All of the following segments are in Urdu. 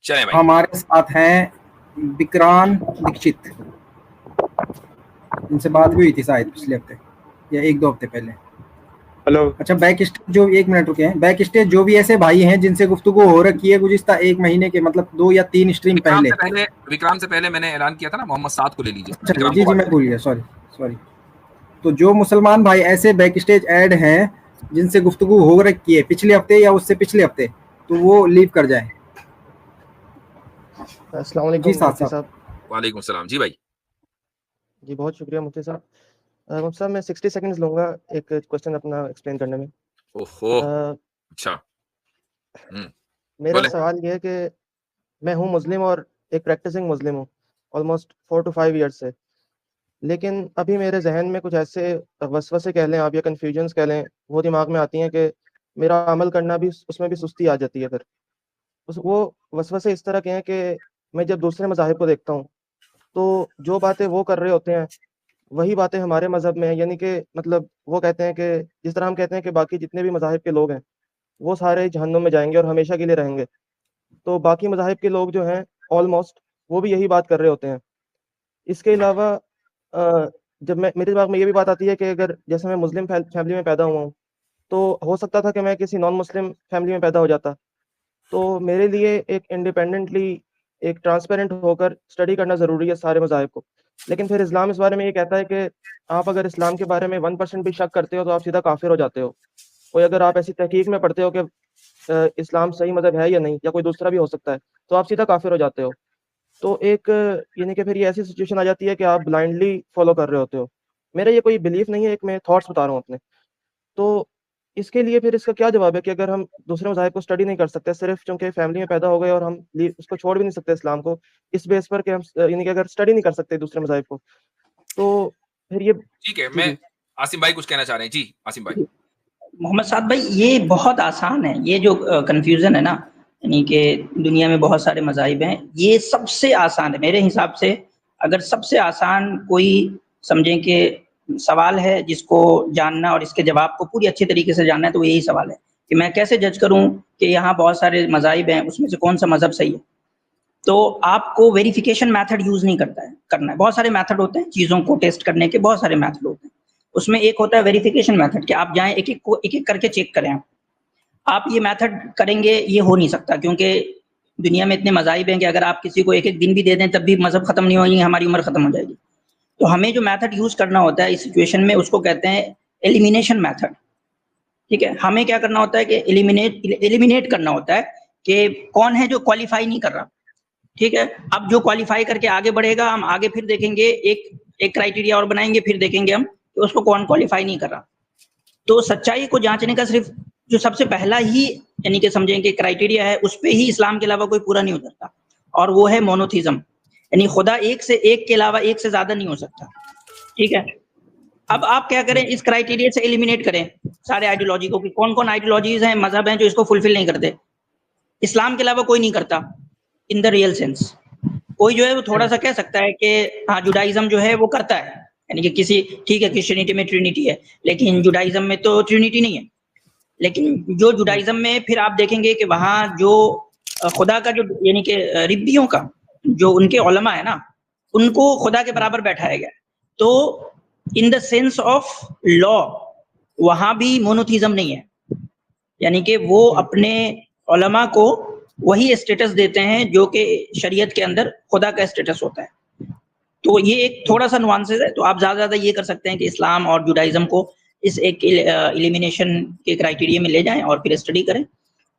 چلیں بھائی. ہمارے ساتھ ہیں وکران دکشت، ان سے بات بھی ہوئی تھی شاید پچھلے ہفتے یا 1-2 ہفتے پہلے. ہلو. اچھا بیک اسٹیج جو 1 منٹ رکے ہیں، بیک اسٹیج جو بھی ایسے بھائی ہیں جن سے گفتگو ہو رکھی ہے گزشتہ 1 مہینے کے مطلب 2 یا 3 اسٹریم پہلے. وکرام سے پہلے میں نے اعلان کیا تھا نا، محمد سعد کو لے لیجیے. اچھا جی میں بھول گیا، سوری. تو جو مسلمان بھائی ایسے بیک اسٹیج ایڈ ہیں جن سے گفتگو ہو رکھی ہے پچھلے ہفتے یا اس سے پچھلے ہفتے، تو وہ لیو کر جائیں. السلام علیکم جی مفتی صاحب. وعلیکم السلام. جی بھائی. جی بہت شکریہ مفتی صاحب. مفتی صاحب میں 60 سیکنڈز لوں گا ایک کوشچن اپنا ایکسپلین کرنے میں. اچھا. میرا سوال یہ ہے کہ میں ہوں مسلم اور ایک پریکٹسنگ مسلم ہوں آلموسٹ 4 to 5 ایئرس سے، لیکن ابھی میرے ذہن میں کچھ ایسے وسوسے کہہ لیں آپ یا کنفیوژنس کہہ لیں وہ دماغ میں آتی ہیں کہ میرا عمل کرنا بھی اس میں بھی سستی آ جاتی ہے. پھر وہ وسوسے اس طرح کے ہیں کہ میں جب دوسرے مذاہب کو دیکھتا ہوں تو جو باتیں وہ کر رہے ہوتے ہیں وہی باتیں ہمارے مذہب میں ہیں. یعنی کہ مطلب وہ کہتے ہیں کہ جس طرح ہم کہتے ہیں کہ باقی جتنے بھی مذاہب کے لوگ ہیں وہ سارے جہنم میں جائیں گے اور ہمیشہ کے لیے رہیں گے، تو باقی مذاہب کے لوگ جو ہیں آلموسٹ وہ بھی یہی بات کر رہے ہوتے ہیں. اس کے علاوہ جب میرے دماغ میں یہ بھی بات آتی ہے کہ اگر جیسے میں مسلم فیملی میں پیدا ہوا ہوں تو ہو سکتا تھا کہ میں کسی نان مسلم فیملی میں پیدا ہو جاتا، تو میرے لیے ایک انڈیپینڈنٹلی ایک ٹرانسپیرنٹ ہو کر اسٹڈی کرنا ضروری ہے سارے مذاہب کو. لیکن پھر اسلام اس بارے میں یہ کہتا ہے کہ آپ اگر اسلام کے بارے میں 1% بھی شک کرتے ہو تو آپ سیدھا کافر ہو جاتے ہو. کوئی اگر آپ ایسی تحقیق میں پڑھتے ہو کہ اسلام صحیح مذہب ہے یا نہیں یا کوئی دوسرا بھی ہو سکتا ہے تو آپ سیدھا کافر ہو جاتے ہو. تو ایک یعنی کہ پھر یہ ایسی سچویشن آ جاتی ہے کہ آپ بلائنڈلی فالو کر رہے ہوتے ہو. میرا یہ کوئی بلیف نہیں ہے، ایک میں تھاٹس بتا رہا ہوں اپنے. تو اس کے لیے پھر اس کا کیا جواب ہے کہ اگر ہم دوسرے مذاہب کو اسٹڈی نہیں کر سکتے صرف چونکہ فیملی میں پیدا ہو گئے اور ہم اس کو چھوڑ بھی نہیں سکتے اسلام کو اس بیس پر کہ ہم یعنی کہ اگر اسٹڈی نہیں کر سکتے دوسرے مذاہب کو تو پھر یہ ٹھیک ہے. میں عاصم بھائی کچھ کہنا چاہ رہے ہیں. جی عاصم بھائی. محمد سعد بھائی یہ بہت آسان ہے، یہ جو کنفیوژن ہے نا، یعنی کہ دنیا میں بہت سارے مذاہب ہیں، یہ سب سے آسان ہے میرے حساب سے. اگر سب سے آسان کوئی سمجھیں کہ سوال ہے جس کو جاننا اور اس کے جواب کو پوری اچھی طریقے سے جاننا ہے تو یہی سوال ہے کہ میں کیسے جج کروں کہ یہاں بہت سارے مذاہب ہیں اس میں سے کون سا مذہب صحیح ہے. تو آپ کو ویریفیکیشن میتھڈ یوز نہیں کرنا ہے. بہت سارے میتھڈ ہوتے ہیں چیزوں کو ٹیسٹ کرنے کے، بہت سارے میتھڈ ہوتے ہیں. اس میں ایک ہوتا ہے ویریفیکیشن میتھڈ کہ آپ جائیں ایک ایک کر کے چیک کریں. آپ یہ میتھڈ کریں گے یہ ہو نہیں سکتا، کیونکہ دنیا میں اتنے مذاہب ہیں کہ اگر آپ کسی کو ایک ایک دن بھی دے دیں تب بھی مذہب ختم نہیں ہوگی، ہماری عمر ختم ہو جائے گی. تو ہمیں جو میتھڈ یوز کرنا ہوتا ہے اس سچویشن میں اس کو کہتے ہیں ایلیمینیشن میتھڈ. ٹھیک ہے، ہمیں کیا کرنا ہوتا ہے کہ ایلیمینیٹ کرنا ہوتا ہے کہ کون ہے جو کوالیفائی نہیں کر رہا. ٹھیک ہے، اب جو کوالیفائی کر کے آگے بڑھے گا ہم آگے پھر دیکھیں گے ایک کرائٹیریا اور بنائیں گے، پھر دیکھیں گے ہم کہ اس کو کون کوالیفائی نہیں کر رہا. تو سچائی کو جانچنے کا صرف جو سب سے پہلا ہی یعنی کہ سمجھیں کہ کرائٹیریا ہے اس پہ ہی اسلام کے علاوہ کوئی پورا نہیں اترتا، اور وہ ہے مونوتھیزم، یعنی خدا ایک کے علاوہ ایک سے زیادہ نہیں ہو سکتا. ٹھیک ہے، اب آپ کیا کریں اس کرائٹیریا سے ایلیمینیٹ کریں سارے آئیڈیالوجی کو کہ کون کون آئیڈیالوجیز ہیں، مذہب ہیں جو اس کو فلفل نہیں کرتے. اسلام کے علاوہ کوئی نہیں کرتا ان دا ریئل سینس. کوئی جو ہے وہ تھوڑا سا کہہ سکتا ہے کہ ہاں جوڈائزم جو ہے وہ کرتا ہے، یعنی کہ کسی ٹھیک ہے کرسچینٹی میں ٹرینیٹی ہے لیکن جوڈائزم میں تو ٹرینیٹی نہیں ہے. لیکن جو جوڈائزم میں پھر آپ دیکھیں گے کہ وہاں جو خدا کا جو یعنی کہ ربیوں کا جو ان کے علماء ہے نا ان کو خدا کے برابر بیٹھایا گیا. تو ان دا سینس آف لا وہاں بھی مونوتھیزم نہیں ہے، یعنی کہ وہ اپنے علماء کو وہی اسٹیٹس دیتے ہیں جو کہ شریعت کے اندر خدا کا اسٹیٹس ہوتا ہے. تو یہ ایک تھوڑا سا نوانسز ہے. تو آپ زیادہ زیادہ یہ کر سکتے ہیں کہ اسلام اور جوڈائزم کو اس ایک ایلیمینیشن کے کرائٹیریا میں لے جائیں اور پھر اسٹڈی کریں،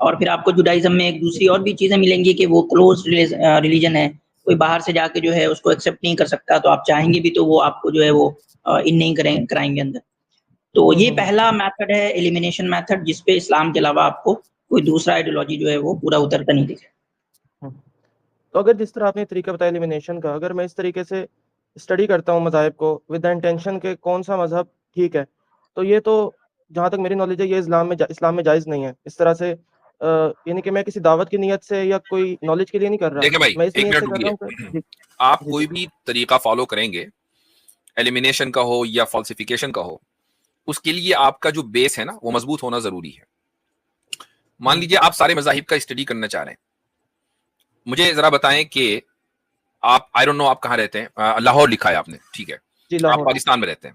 اور پھر آپ کو جوڈائزم میں ایک دوسری اور بھی چیزیں ملیں گی کہ وہ کلوز ریلیجن ہے، کوئی باہر سے جا کے جو ہے اس کو ایکسیپٹ نہیں کر سکتا، تو آپ چاہیں گے بھی تو وہ آپ کو جو ہے وہ ان نہیں کرائیں گے اندر. تو یہ پہلا میتھڈ ہے ایلیمینیشن میتھڈ، جس پہ اسلام کے علاوہ آپ کو کوئی دوسرا آئیڈیالوجی جو ہے وہ پورا اترتا نہیں دکھے. تو اگر جس طرح آپ نے طریقہ بتایا ایلیمینیشن کا، اگر میں اس طریقے سے اسٹڈی کرتا ہوں مذاہب کو ود دا انٹینشن کہ کون سا مذہب ٹھیک ہے، تو یہ تو جہاں تک میری نالج ہے یہ اسلام میں جائز نہیں ہے. اس طرح سے یعنی کہ میں کسی دعوت کی نیت سے یا کوئی نالج کے لیے نہیں کر رہا. دیکھیں بھائی میں اس ایک نیت منٹ سے کر رہا ہوں رکیے، آپ کوئی بھی طریقہ فالو کریں گے ایلیمینیشن کا ہو یا فالسیفیکیشن کا ہو، اس کے لیے آپ کا جو بیس ہے نا وہ مضبوط ہونا ضروری ہے. مان لیجیے آپ سارے مذاہب کا اسٹڈی کرنا چاہ رہے ہیں، مجھے ذرا بتائیں کہ آپ آئی ڈونٹ نو آپ کہاں رہتے ہیں, لاہور لکھا ہے آپ نے, ٹھیک ہے, جی آپ لاہور. پاکستان میں رہتے ہیں.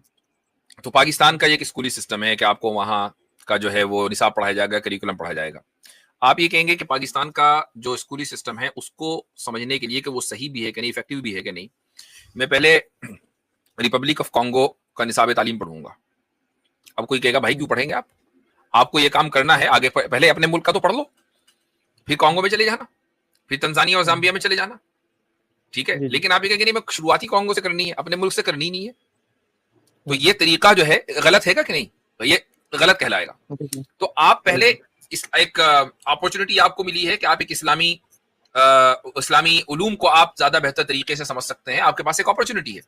تو پاکستان کا ایک اسکولی سسٹم ہے کہ آپ کو وہاں کا جو ہے وہ نصاب پڑھایا جائے گا, کریکولم پڑھایا جائے گا. آپ یہ کہیں گے کہ پاکستان کا جو اسکولی سسٹم ہے اس کو سمجھنے کے لیے کہ وہ صحیح بھی ہے کہ نہیں, افیکٹو بھی ہے کہ نہیں, میں پہلے ریپبلک آف کانگو کا نصاب تعلیم پڑھوں گا. اب کوئی کہے گا بھائی کیوں پڑھیں گے آپ کو یہ کام کرنا ہے آگے, پہلے اپنے ملک کا تو پڑھ لو, پھر کانگو میں چلے جانا, پھر تنزانیہ اور زامبیا میں چلے جانا, ٹھیک ہے. لیکن آپ یہ کہیں گے نہیں میں شروعاتی کانگو سے کرنی ہے, اپنے ملک سے کرنی نہیں ہے, تو یہ طریقہ جو ہے غلط ہے گا کہ نہیں, تو یہ غلط کہلائے گا. تو آپ پہلے ایک اپرچونٹی آپ کو ملی ہے کہ آپ ایک اسلامی علوم کو آپ زیادہ بہتر طریقے سے سمجھ سکتے ہیں, آپ کے پاس ایک اپرچونٹی ہے,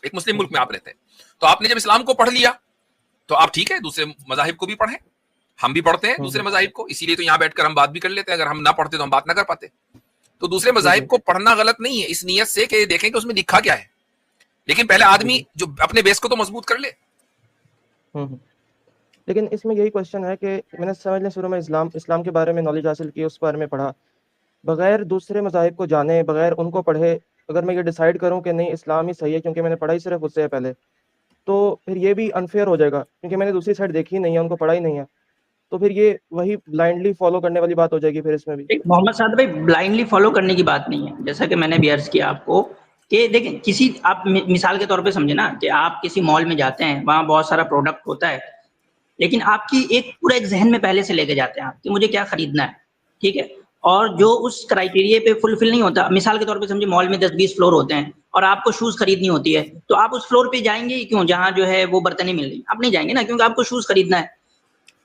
ایک مسلم ملک میں آپ رہتے ہیں. تو آپ نے جب اسلام کو پڑھ لیا تو آپ ٹھیک ہے دوسرے مذاہب کو بھی پڑھیں, ہم بھی پڑھتے ہیں دوسرے مذاہب کو, اسی لیے تو یہاں بیٹھ کر ہم بات بھی کر لیتے ہیں, اگر ہم نہ پڑھتے تو ہم بات نہ کر پاتے. تو دوسرے مذاہب کو پڑھنا غلط نہیں ہے اس نیت سے کہ دیکھیں کہ اس میں لکھا کیا ہے, لیکن پہلے آدمی جو اپنے بیس کو تو مضبوط کر لے. لیکن اس میں یہی کوشچن ہے کہ میں نے سمجھ لیں شروع میں اسلام کے بارے میں نالج حاصل کی, اس بارے میں پڑھا, بغیر دوسرے مذاہب کو جانے, بغیر ان کو پڑھے اگر میں یہ ڈیسائیڈ کروں کہ نہیں اسلام ہی صحیح ہے کیونکہ میں نے پڑھا ہی صرف اس سے پہلے, تو پھر یہ بھی انفیئر ہو جائے گا کیونکہ میں نے دوسری سائڈ دیکھی نہیں ہے, ان کو پڑھا ہی نہیں ہے, تو پھر یہ وہی بلائنڈلی فالو کرنے والی بات ہو جائے گی. پھر اس میں بھی محمد سعد بھائی بلائنڈلی فالو کرنے کی بات نہیں ہے, جیسا کہ میں نے بھی عرض کیا آپ کو کہ دیکھیں کسی آپ مثال کے طور پہ سمجھے نا کہ آپ کسی مال میں جاتے ہیں, وہاں بہت سارا پروڈکٹ ہوتا ہے, لیکن آپ کی پورا ایک ذہن میں پہلے سے لے کے جاتے ہیں آپ کہ مجھے کیا خریدنا ہے, ٹھیک ہے, اور جو اس کرائٹیریا پہ فلفل نہیں ہوتا, مثال کے طور پہ سمجھے مال میں 10-20 فلور ہوتے ہیں اور آپ کو شوز خریدنی ہوتی ہے, تو آپ اس فلور پہ جائیں گے کیوں جہاں جو ہے وہ برتنیں مل رہی, آپ نہیں جائیں گے نا, کیونکہ آپ کو شوز خریدنا ہے.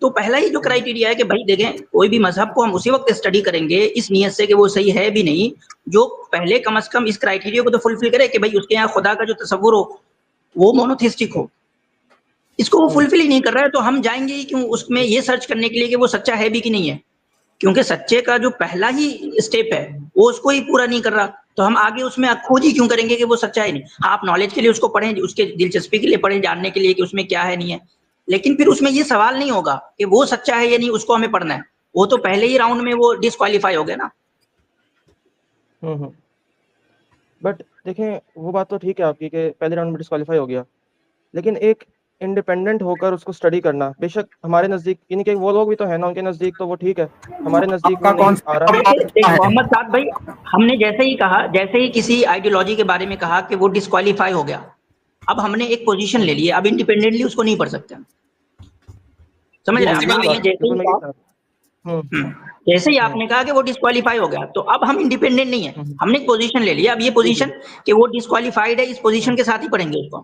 تو پہلا ہی جو کرائٹیریا ہے کہ بھائی دیکھیں کوئی بھی مذہب کو ہم اسی وقت اسٹڈی کریں گے اس نیت سے کہ وہ صحیح ہے بھی نہیں, جو پہلے کم از کم اس کرائٹیریا کو تو فلفل کرے کہ بھائی اس کے یہاں خدا کا جو تصور ہو وہ مونوتھیسٹک ہو. اس کو وہ فلفل ہی نہیں کر رہا ہے تو ہم جائیں گے ہی کیوں اس میں یہ سرچ کرنے کے لیے کہ وہ سچا ہے بھی کہ نہیں ہے, کیونکہ سچے کا جو پہلا ہی اسٹیپ ہے وہ اس کو ہی پورا نہیں کر رہا, تو ہم آگے اس میں کھوج ہی کیوں کریں گے کہ وہ سچا ہے نہیں. آپ نالج کے لیے اس کو پڑھیں, اس کے دلچسپی کے لیے پڑھیں, جاننے کے لیے کہ اس میں کیا ہے نہیں ہے, لیکن پھر اس میں یہ سوال نہیں ہوگا کہ وہ سچا ہے یا نہیں, اس کو ہمیں پڑھنا ہے, وہ تو پہلے ہی راؤنڈ میں وہ ڈسکوالیفائی ہو گیا نا. بٹ دیکھیں وہ بات تو ٹھیک ہے آپ کی کہ پہلے راؤنڈ میں ڈسکوالیفائی ہو گیا, لیکن ایک انڈیپینڈنٹ ہو کر اس کو اسٹڈی کرنا, بے شک ہمارے نزدیک یعنی کہ وہ لوگ بھی تو ہے نا, ان کے نزدیک تو وہ ٹھیک ہے, ہمارے نزدیک وہ نہیں آ رہا. محمد صاحب بھائی ہم نے جیسے ہی کسی آئیڈیالوجی کے بارے میں کہا کہ وہ ڈسکوالیفائی ہو گیا, اب ہم نے ایک پوزیشن لے لی ہے, اب انڈیپینڈنٹلی اس کو نہیں پڑھ سکتے, سمجھ رہے ہیں. جیسے ہی آپ نے کہا کہ وہ ڈسکوالیفائی ہو گیا تو اب ہم انڈیپینڈنٹ نہیں ہیں, ہم نے ایک پوزیشن لے لیا, اب یہ پوزیشن کہ وہ ڈسکوالیفائڈ ہے اس پوزیشن کے ساتھ ہی پڑھیں گے اس کو.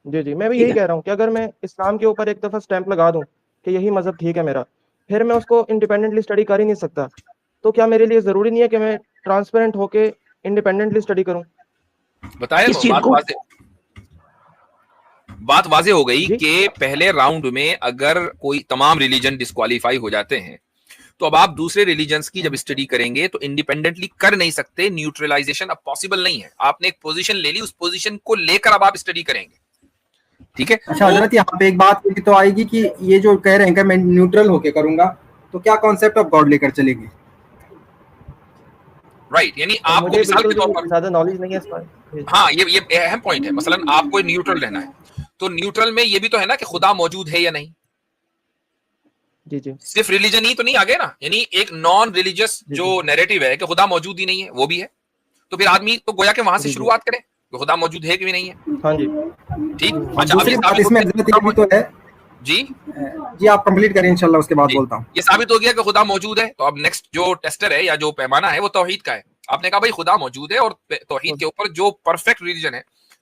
جی میں بھی یہی کہہ رہا ہوں کہ اگر میں اسلام کے اوپر ایک دفعہ اسٹیمپ لگا دوں کہ یہی مذہب ٹھیک ہے میرا, پھر میں اس کو انڈیپینڈنٹلی اسٹڈی کر ہی نہیں سکتا, تو کیا میرے لیے ضروری نہیں ہے کہ میں ٹرانسپیرنٹ ہو کے انڈیپینڈنٹلی اسٹڈی کروں؟ بتائیں بات واضح ہو گئی کہ پہلے راؤنڈ میں اگر کوئی تمام ریلیجن ڈسکوالیفائی ہو جاتے ہیں تو اب آپ دوسرے ریلیجنس کی جب اسٹڈی کریں گے تو انڈیپینڈنٹلی کر نہیں سکتے, نیوٹرلائزیشن اب پاسبل نہیں ہے. آپ نے ایک پوزیشن لے لی, اس پوزیشن کو لے کر اب آپ اسٹڈی کریں گے, ٹھیک ہے. اچھا حضرت یہاں پہ ایک بات تو آئے گی کہ یہ جو کہہ رہے ہیں کہ میں نیوٹرل ہو کے کروں گا, تو کیا کانسیپٹ آف گاڈ لے کر چلیں گے؟ رائٹ, یعنی آپ کو مثال کے طور پر زیادہ نالج نہیں ہے اس پر. ہاں یہ اہم پوائنٹ ہے. مثلا آپ کو نیوٹرل رہنا ہے تو نیوٹرل میں یہ بھی تو ہے نا کہ خدا موجود ہے یا نہیں. جی صرف ریلیجن ہی تو نہیں آگے نا, یعنی ایک نان ریلیجس جو نیریٹو ہے کہ خدا موجود ہی نہیں ہے وہ بھی ہے, تو پھر آدمی تو گویا کہ وہاں سے شروعات کرے کہ خدا موجود ہے کہ بھی نہیں ہے. ہاں جی ٹھیک. دوسری بات اس میں حضرت یہ بھی تو ہے. جی آپ کمپلیٹ کریں انشاءاللہ, اس کے بعد بولتا ہوں. یہ ثابت ہو گیا کہ خدا موجود ہے, تو اب نیکسٹ جو ٹیسٹر ہے یا جو پیمانہ ہے وہ توحید کا ہے. آپ نے کہا بھائی خدا موجود ہے اور توحید کے اوپر جو پرفیکٹ ریلیجن ہے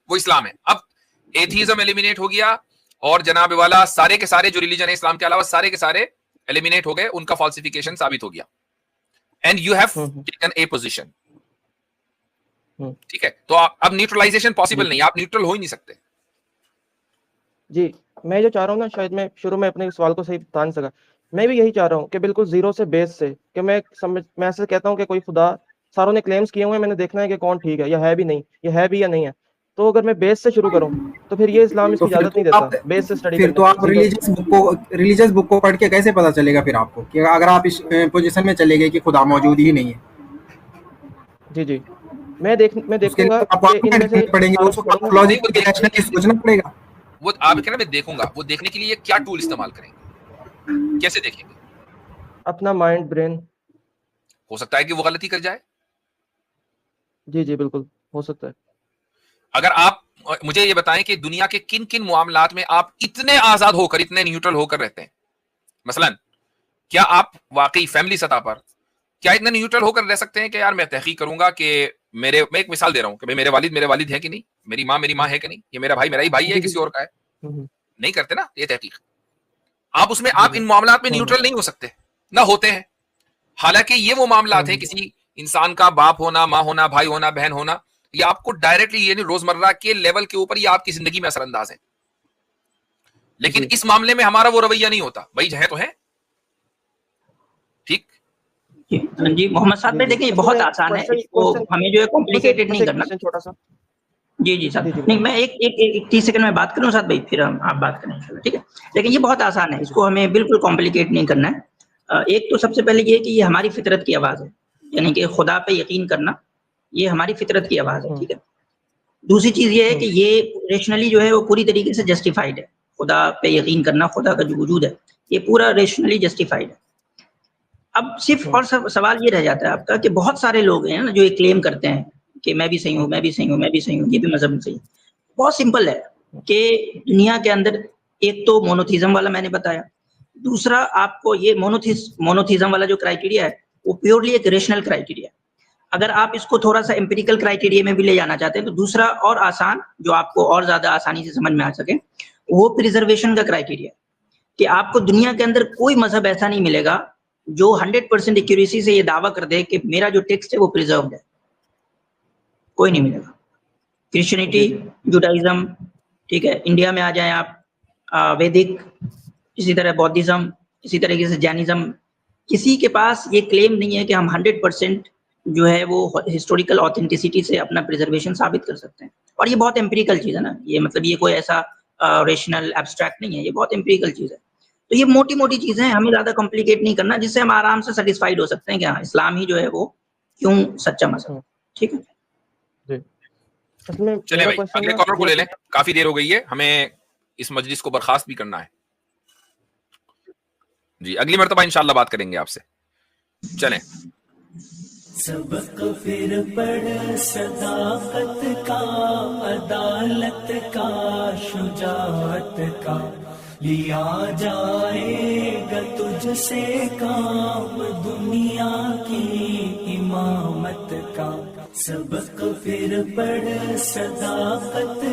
وہ اسلام ہے. اب ایتھیزم ایلیمینیٹ ہو گیا اور جناب والا سارے کے سارے جو ریلیجن ہے اسلام کے علاوہ سارے کے سارے ایلیمینیٹ ہو گئے, ان کا فالسیفیکیشن ثابت ہو گیا, and you have taken a position. ٹھیک ہے, تو اب نیوٹرلائزیشن پاسبل نہیں, آپ نیوٹرل ہو ہی نہیں سکتے. جی میں جو چاہ رہا ہوں نا, شاید میں شروع میں اپنے سوال کو صحیح بتا نہیں سکا, میں بھی یہی چاہ رہا ہوں کہ بالکل زیرو سے بیس سے, کہ میں ایسے کہتا ہوں کہ کوئی خدا ساروں نے کلیمز کیے ہوئے ہیں, میں نے دیکھنا ہے کہ کون ٹھیک ہے یا ہے بھی نہیں, یہ ہے بھی یا نہیں ہے. تو اگر میں بیس سے شروع کروں تو پھر یہ اسلام اس کی اجازت نہیں دیتا بیس سے اسٹڈی کرنے. پھر تو آپ ریلیجس بک کو پڑھ کے کیسے پتا چلے گا پھر آپ کو کہ اگر آپ اس پوزیشن میں چلے گئے کہ خدا موجود ہی نہیں ہے؟ جی جی میں دیکھوں گا کہ ان میں سے پڑیں گے، اس کو لاجک ریشنلی سوچنا پڑے گا. وہ آپ کہنا میں دیکھوں گا، وہ دیکھنے کے لیے کیا ٹول استعمال کریں گے، کیسے دیکھیں گے؟ اپنا مائنڈ، برین. ہو سکتا ہے کہ وہ غلطی کر جائے. جی جی بالکل ہو سکتا ہے. اگر آپ مجھے یہ بتائیں کہ دنیا کے کن کن معاملات میں آپ اتنے آزاد ہو کر، اتنے نیوٹرل ہو کر رہتے ہیں. مثلا کیا آپ واقعی فیملی سطح پر کیا اتنے نیوٹرل ہو کر رہ سکتے ہیں کہ یار میں تحقیق کروں گا کہ میں ایک مثال دے رہا ہوں کہ میرے والد ہیں کہ نہیں، میری ماں ہے کہ نہیں، یہ میرا ہی بھائی ہے، کسی اور کا ہے. نہیں کرتے نا یہ تحقیق. آپ اس میں آپ ان معاملات میں نیوٹرل نہیں ہو سکتے، نہ ہوتے ہیں. حالانکہ یہ وہ معاملات ہیں، کسی انسان کا باپ ہونا، ماں ہونا، بھائی ہونا، بہن ہونا، یہ آپ کو ڈائریکٹلی یعنی روزمرہ کے لیول کے اوپر یہ آپ کی زندگی میں اثر انداز ہے. لیکن اس معاملے میں ہمارا وہ رویہ نہیں ہوتا، بھائی ہے تو ہے ٹھیک. جی محمد صاحب بھائی دیکھیں یہ بہت آسان ہے، اس کو ہمیں جو ہے کمپلیکیٹڈ نہیں کرنا. چھوٹا سا جی صاحب نہیں، میں ایک 30 سیکنڈ میں بات کروں ساتھ بھائی، پھر ہم آپ بات کریں ٹھیک ہے. لیکن یہ بہت آسان ہے، اس کو ہمیں بالکل کمپلیکیٹ نہیں کرنا ہے. ایک تو سب سے پہلے یہ کہ یہ ہماری فطرت کی آواز ہے، یعنی کہ خدا پہ یقین کرنا یہ ہماری فطرت کی آواز ہے ٹھیک ہے. دوسری چیز یہ ہے کہ یہ ریشنلی جو ہے وہ پوری طریقے سے جسٹیفائڈ ہے. خدا پہ یقین کرنا، خدا کا جو وجود ہے یہ پورا ریشنلی جسٹیفائڈ ہے. اب صرف اور سوال یہ رہ جاتا ہے آپ کا کہ بہت سارے لوگ ہیں نا جو یہ کلیم کرتے ہیں کہ میں بھی صحیح ہوں، میں بھی صحیح ہوں، میں بھی صحیح ہوں، یہ بھی مذہب میں صحیح. بہت سمپل ہے کہ دنیا کے اندر ایک تو مونوتھیزم والا میں نے بتایا، دوسرا آپ کو یہ مونوتھیزم والا جو کرائیٹیریا ہے وہ پیورلی ایک ریشنل کرائیٹیریا ہے. اگر آپ اس کو تھوڑا سا امپیریکل کرائیٹیریا میں بھی لے جانا چاہتے ہیں تو دوسرا اور آسان جو آپ کو اور زیادہ آسانی سے سمجھ میں آ سکے وہ پریزرویشن کا کرائیٹیریا ہے کہ آپ کو دنیا کے اندر کوئی مذہب ایسا نہیں ملے گا جو 100% ایکیوریسی سے یہ دعویٰ کر دے کہ میرا جو ٹیکسٹ ہے وہ پریزروڈ ہے. کوئی نہیں ملے گا. کرسچینٹی، جوڈائزم ٹھیک ہے، انڈیا میں آ جائیں آپ، ویدک، اسی طرح بودھزم، اسی طریقے سے جینزم، کسی کے پاس یہ کلیم نہیں ہے کہ ہم 100% جو ہے وہ ہسٹوریکل آتھینٹسٹی سے اپنا پریزرویشن ثابت کر سکتے ہیں. اور یہ بہت امپیریکل چیز ہے نا، یہ مطلب یہ کوئی ایسا ریشنل ایبسٹریکٹ نہیں ہے، یہ بہت امپیریکل چیز ہے. تو یہ موٹی موٹی چیزیں ہمیں زیادہ کمپلیکیٹ نہیں کرنا، جس سے ہم آرام سے سیٹسفائیڈ ہو سکتے ہیں کہ ہاں اسلام ہی جو ہے وہ کیوں سچا مذہب. ٹھیک ہے چلیں بھائی اگلے کالر کو لے لیں، کافی دیر ہو گئی ہے، ہمیں اس مجلس کو برخاست بھی کرنا ہے. جی اگلی مرتبہ انشاءاللہ بات کریں گے آپ سے. چلیں. سبق پھر پڑھ صداقت کا، عدالت کا، شجاعت کا، لیا جائے گا تجھ سے کام دنیا کی امامت کا. سبق پھر پڑھ صداقت